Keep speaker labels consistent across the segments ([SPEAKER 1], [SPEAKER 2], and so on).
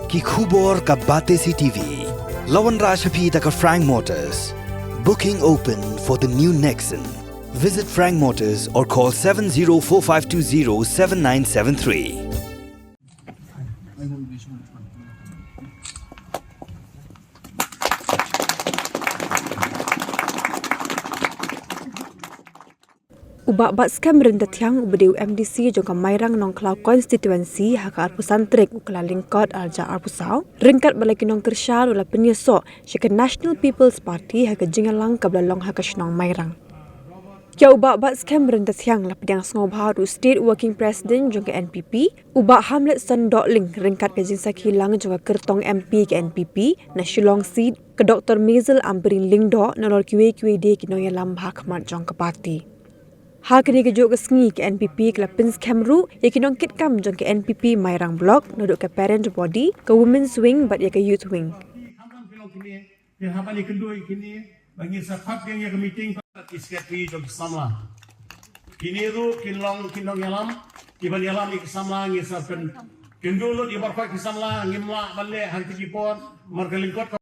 [SPEAKER 1] ki khubor ka bate CTV. Lawan Rajhapi taka Frank Motors. Booking open for the new Nexon. Visit Frank Motors or call 7045207973.
[SPEAKER 2] Ubak bat skam rendah tiang ubedeu MDC jangka Mairang Nongklau konstituensi haka arpusan trek ukala lingkot alja arpusau ringkat balai kinong kersyal ula penyesok syaka National People's Party haka jingalang kablalong haka shnong Mairang. Kia ubak bat skam rendah tiang lapid yang sengobha du State Working President jangka NPP ubak Hamlet Sandok Ling ringkat ke jinsak hilang jangka kertong MP ke NPP na Shillong Seed ke Dr. Mazel Amberin Lingdok nolor QA-QAD kinong yang lambah kemat jangka parti. Hal kini kejuk ke sengi ke NPP ke lapins Kamru ia kinong kitkam jong ke NPP Mairang Block noduk ke Parent Body ke Women's Wing bat ia ke Youth Wing.
[SPEAKER 3] Yang habang kedua ini bagi sahabat yang ke meeting sekretari jong samla. Kini ru kinong yalam iban yalam ik samla ngi saben kendulu di barfa ki samla ngimla balle hang tijipon margalingkot.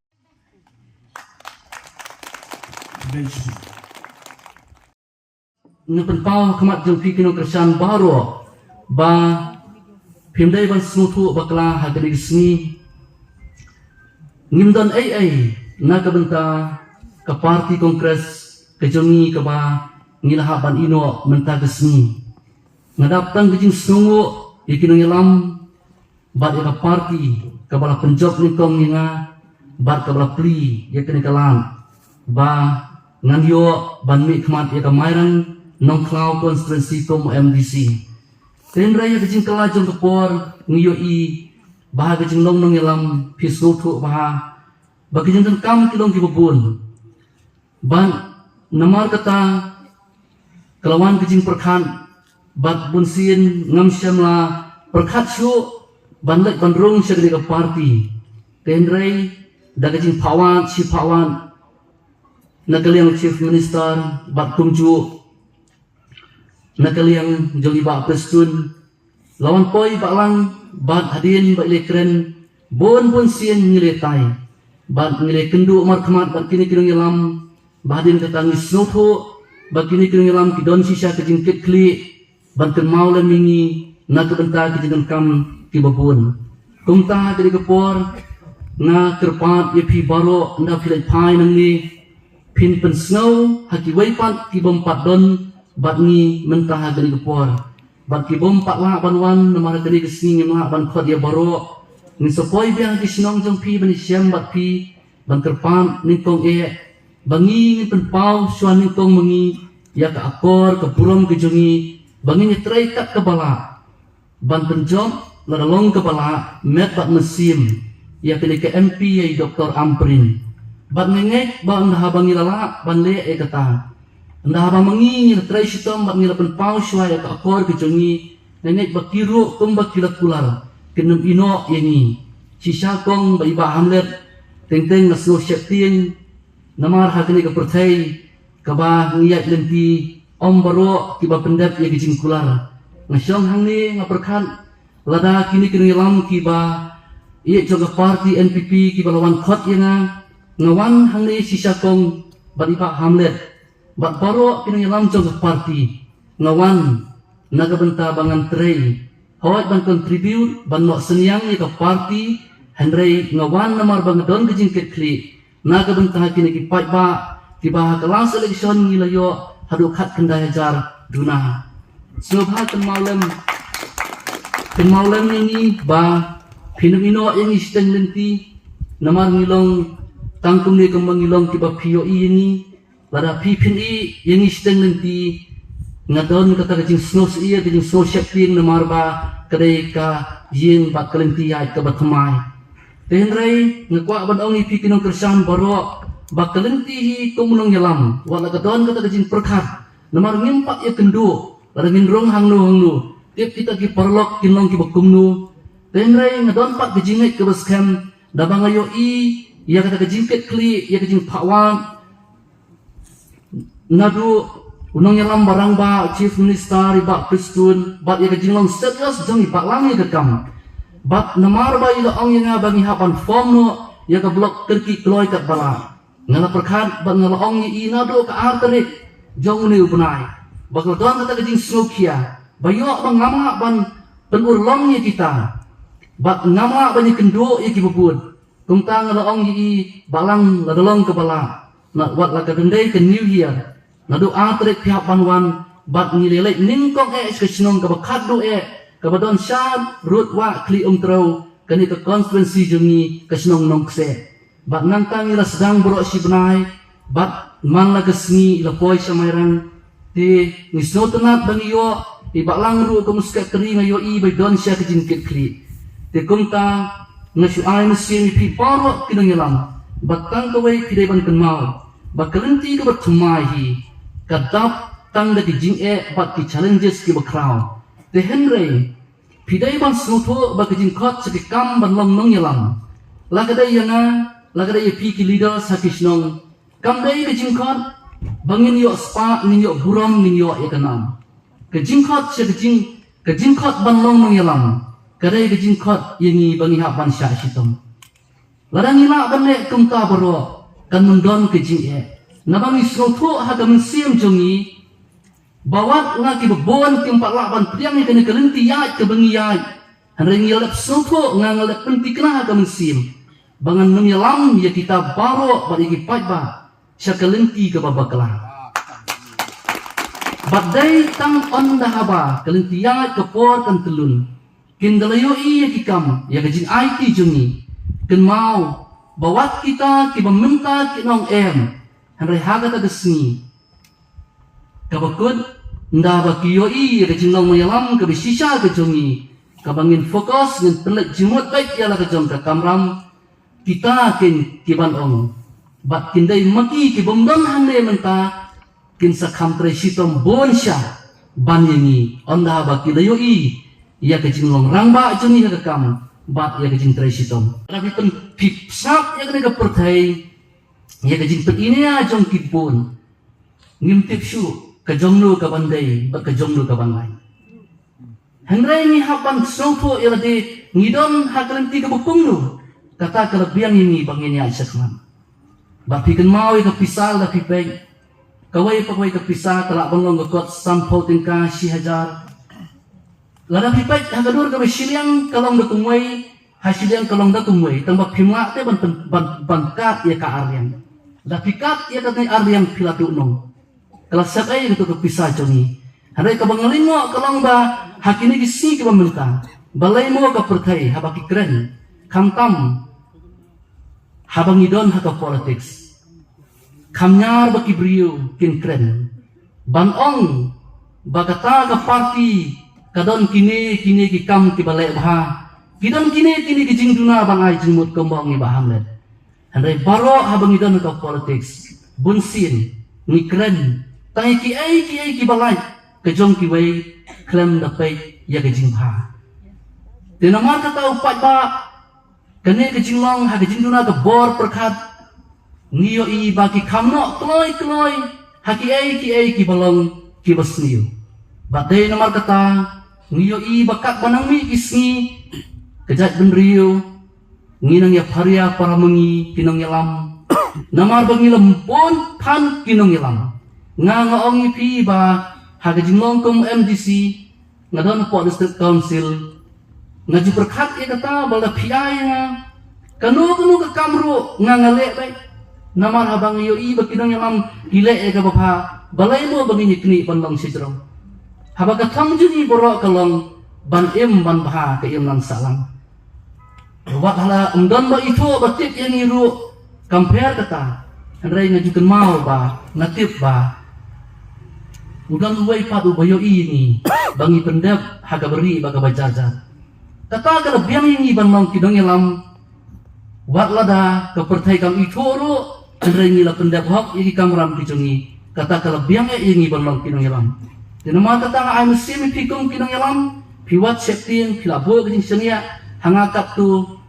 [SPEAKER 4] Ngepenpau kemat jengpi kino kersan baru ba pimdai ban smutu bakla hagani sni ngimdan ai na kabenta ke parti kongres ke jongi ke ba ngilah ban ino menta ke sni ngadaptang ke jing snungu ikino ngelam ba ke parti ke bala penjob nikong ninga ba ke bala pli ya kene kalan ba ngandio ban mi kemat ya ke Mairang Nongklau konstituensi kom MDC. Tendra ya kecing kelajong kepor ngiyoi bah kecing long ngelam pisutu bah bagi jeng kam kilong kibubun. Ban namar kata kelawan kecing perkan bat bunsin ngamsyam la perkat syu bandek bandrung syagri ke parti. Tendra da kecing pawan si pawan nakaliang chief minister bat kumju nakaliang jong iba prestun lawan poi baklang bat hadin bak lekren bon sien ngiletai bat ngile kendu markhamat bat kini kinong yalam badin katangi snotho bat kini kinong yalam kidon sisa kejingkit kli bat ken mau lemingi na kebenta kejingan kam kibabun kumta dari kepor na kerpat yepi baro nda filai pai nangni pin pen snow haki waipat kibompat don bat ni mentah dari kepor bat ki bom pak la banwan namara dari kesini ngimla ban khot ya baro ni sopoi biang ki sinong jong pi ban siam bat pi ban terpan ni tong bangi ni penpau suan ni tong mengi ya ka akor ke purom ke jongi bangi ni trai kat ke bala ban penjom la long ke bala met bat mesim ya ke MP ya Dr. Amberin bat ngengek ban habangi lala ban le kata anda apa mengi trai sitom bak ngilapan pau syai ka akor ke jongi nenek bakiru kum bakilat kular kenem ino yengi sisa kong ba iba Hamlet teng nasno syaktin namar hakini ke pertai ka ba ngiyat lenti om baro ki ba pendap ye gijing kular ngasyong hangni ngaperkan lada kini kini lam ki ba ye joga parti NPP ki ba lawan khot yenga ngawan hangni sisa kong ba iba Hamlet bat baro kini langsung ke parti ngawan naga benta bangan trei hawat ban contribute ban no seniang ke parti hendrei ngawan namar bang don kejing kekli naga benta kini ki pai ba ki ba kelas election ngilayo hadu khat kendai hajar duna subha malam ini ba pinumino yang isteng lenti namar ngilong tangkum ni kembang ngilong ki ba POE ini pada pipin yang isteng nanti ngadon kata kecing snos kecing snos syakting namar ba kedai ka yin bat kelenti ai ke batmai tenrai ngakwa ban ong ipi kinong kersan baro ba kelenti hi tumulong yalam wala kadon kata kecing perkat namar ngimpak ya kendu pada nginrong hangnu tiap kita ki perlok kinong ki bakumnu tenrai ngadon pat kecing ke baskam dabang ayo ya kata kecing kli ya kecing pawan nadu unang yalam barang ba chief minister iba pristun bat ya kejinglong serius jong iba langi gekam bat namar ba ilo ong yang bangi hapan form no ya ka blok terki kloi kat bala ngala perkhat ba ngala ong yi ina do ka arterik jong ni upunai bakal tuan kata kejing snokia bayo bang ngama ban penur long ni kita bat ngama banyi kendo ya ki bubud kum tang ngala ong yi balang la dolong ke bala nak wat la ka dendai ke new year na do arterik pihak banwan bat ngilelek ningkong ke snong ka bakhat do kabadon syab rut wa kli tro kani ke konstituensi jungi ke snong nong kse bat nangtang ila sedang borok si benai bat man la gesni la poi samairang ti ngisno tenat bang yo i baklang ru ke muska kri ngayo i bai don sya ke jin kit kli ti kumta ngasu ai mesin pi paro kinong yalam bat tang ke wei pidai ban kenmau bat kelenti ke bat thumai hi kadap tang da ki jing bat ki challenges ki bakraw te henry pidai ban snoto ba kejin khot sekam ban long nong yalam lagadai yana lagadai pi ki leader sakisnong kam dai kejin khot bangin yo spa nin yo buram nin yo ekanam kejin khot kejin khot ban long nong yalam kadai kejin khot yengi bangi ha ban sya sitom ladang ila ban le kumta baro kan mundon kejin nabangi snoto ha kam sim jongi bawat ngaki bebon kimpak laban priang ni kena kelenti yai ke bengi yai henry ngelap soto ngangalap penti kena ke mesim bangan menyelam ya kita baro bagi kipat ba syakelenti ke babaklah badai tang on dahaba kelenti yai ke por kan telun kindalayo iya kikam ya kejin IT jungi ken mau bawat kita ki meminta kinong henry haga ta gesni kabakut nda bakiyo i kejing long mayalam ke bisisa ke jongi kabangin fokus dengan pelak jimut baik ialah ke jong ke kamram kita kin kiban ong bat kindai maki ki bomdon hande menta kin sakham tresitom bonsha banyengi onda baki layo i ia kejing long rangba jongi ke kam bat ia kejing tresitom tapi pen pipsap ia kena ke pertai ia kejing pet ini ajong kipun ngimtip syu kejongnu ka bandai ba kejongnu ka bangai henry ni hapan sopo irade ngidon hakalenti ka bukungnu kata kelebihan ini bangini asyakman ba piken mau ka pisal da pipay kawai pakawai ka pisal kala bangong kot sampau tingka si hajar lada pipay hagadur ka bisilyang kalong da kumway hasilyang kalong da kumway tamba pimla te bankat ya ka aryan da pikat ya ka aryan pilatu nong kalau sakai itu kepisah jongi, hari kebangalin mo kalong ba hakini gisi ke pemerintah, balai mo ke pertai habaki keren, kamtam habangidon haka politics, kamnyar baki brio kin keren, banong bagata ke parti kadon kini ki kam ki balai bah, kidon kini ki jingduna bangai jingmut kembang ibahamlet, hari baro habangidon haka politics, bunsin ni keren. Tangi ki balai kejong ki wei klem dapai ya kejing ha dinamar kata upat ba kene kejing long ha kejing duna ke bor perkhat ngiyo i bagi kamno kloi haki ki balong ki basniu badai namar kata ngiyo i bakat banangmi isni kejat benriu nginang ya paria para mengi kinong yalam namar bangi lempon pan kinong yalam nga ong ipi ba haga jinglong kum MDC ngadon po district council ngaju berkat ya kata balda PI nga kanu ke kamru nga ngale bay namar habang yo i bakinong yamam gile ya ka bapa balay mo bangin kini pandong sidro habaga tamjuni borok kalong ban ban bah ke lang salang wat hala undon ba ito batik yang iru compare kata andrai ngajukan mau ba natip ba udang uai padu bayo ini bangi pendep haga beri baga bajajar kata kelebihan ini ban mau kidong yalam wat lada kepertai kam itoro andrengi la pendep hok iki kamram kijongi kata kelebihan ini ban mau kidong yalam dinama kata ai musim pikum kidong yalam piwat septing pilabo kejing senia hangakap tu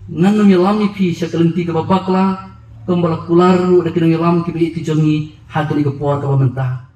[SPEAKER 4] nganum yalam ipi sekelenti ke babakla kembala kularu de kidong yalam kibi kijongi hakali ke por ke pemerintah